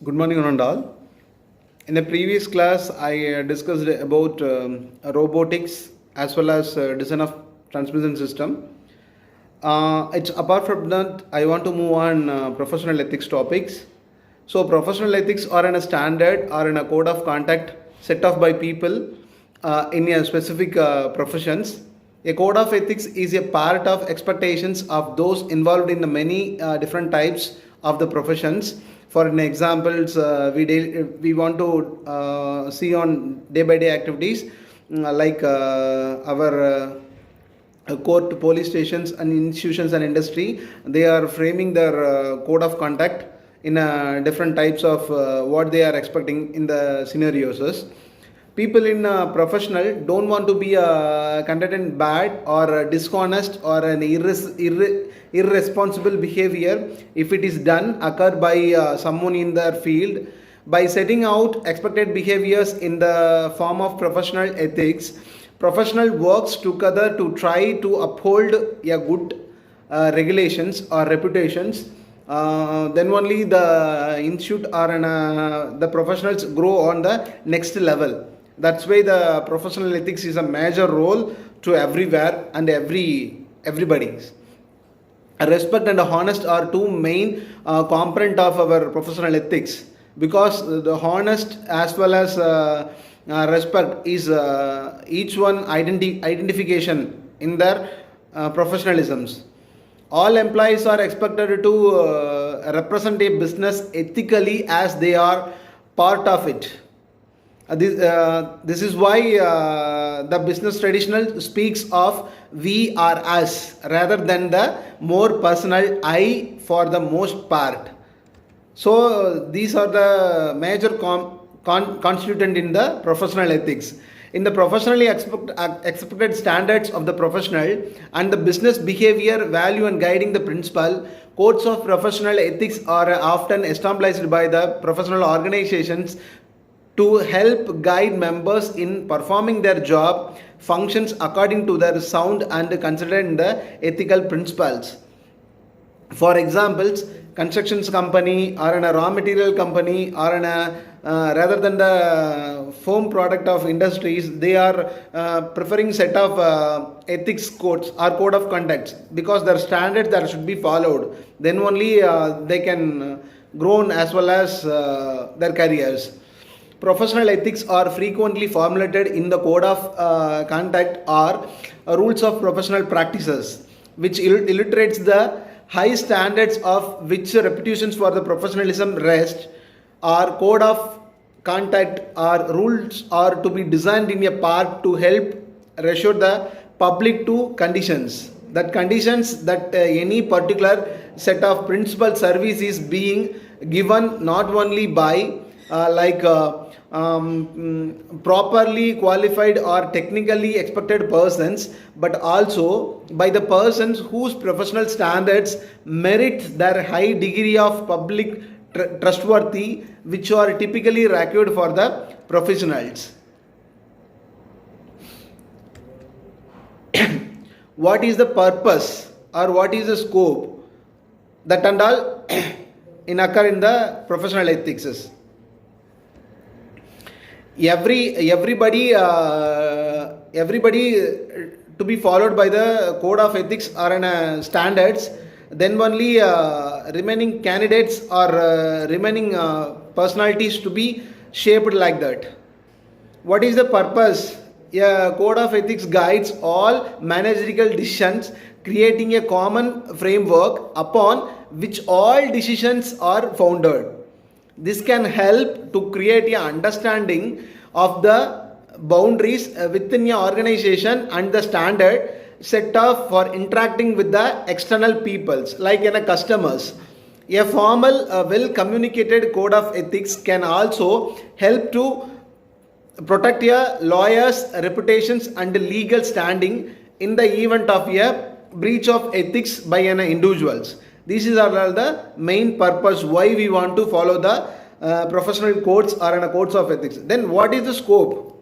Good morning, Anandal. In the previous class, I discussed about robotics as well as design of transmission system. It's apart from that, I want to move on professional ethics topics. So, professional ethics are in a standard or in a code of conduct set off by people in a specific professions. A code of ethics is a part of expectations of those involved in the many different types of the professions. For an examples, we want to see on day by day activities like our court, police stations, and institutions and industry. They are framing their code of conduct in different types of what they are expecting in the scenarios. People in professional don't want to be content bad or dishonest or an irresponsible behavior if it is done occur by someone in their field. By setting out expected behaviors in the form of professional ethics, professional works together to try to uphold a good regulations or reputations. Then only the institute or the professionals grow on the next level. That's why the professional ethics is a major role to everywhere and everybody's. Respect and honest are two main component of our professional ethics, because the honest as well as respect is each one identification in their professionalisms. All employees are expected to represent a business ethically as they are part of it. This is why the business traditional speaks of we or us rather than the more personal I for the most part. So these are the major constituent in the professional ethics. In the professionally accepted standards of the professional and the business behavior, value and guiding the principle, codes of professional ethics are often established by the professional organizations to help guide members in performing their job functions according to their sound and considered the ethical principles. For examples, constructions company or in a raw material company or in a rather than the foam product of industries, they are preferring set of ethics codes or code of conducts because their standards that should be followed. Then only they can grow as well as their careers. Professional ethics are frequently formulated in the code of conduct or rules of professional practices, which illustrates the high standards of which reputations for the professionalism rest. Or code of conduct or rules are to be designed in a part to help reassure the public to conditions that any particular set of principal service is being given not only by properly qualified or technically expected persons, but also by the persons whose professional standards merit their high degree of public trustworthy, which are typically required for the professionals. What is the purpose or what is the scope that and all in occur in the professional ethics? Everybody to be followed by the code of ethics or standards, then only remaining candidates or remaining personalities to be shaped like that. What is the purpose? A code of ethics guides all managerial decisions, creating a common framework upon which all decisions are founded. This can help to create an understanding of the boundaries within your organization and the standard set up for interacting with the external peoples like in a customers. A formal, well communicated code of ethics can also help to protect your lawyers' reputations and legal standing in the event of a breach of ethics by an individuals. These are all the main purpose why we want to follow the professional codes or codes of ethics. Then what is the scope?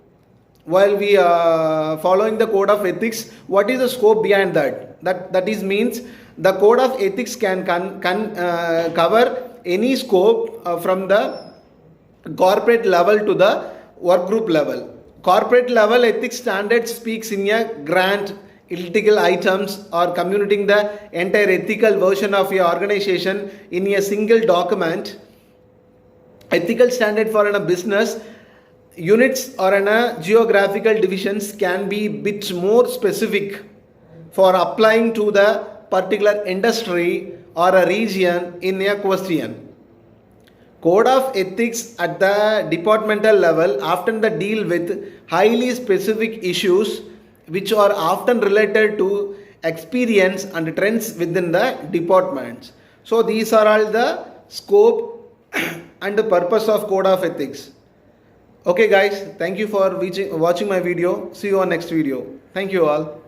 While we are following the code of ethics, what is the scope behind that? That is means the code of ethics can cover any scope from the corporate level to the work group level. Corporate level ethics standards speaks in a grand ethical items or communicating the entire ethical version of your organization in a single document. Ethical standard for a business units or in a geographical divisions can be bit more specific for applying to the particular industry or a region in a question. Code of ethics at the departmental level often the deal with highly specific issues which are often related to experience and trends within the departments. So these are all the scope and the purpose of code of ethics. Okay guys, thank you for watching my video. See you on next video. Thank you all.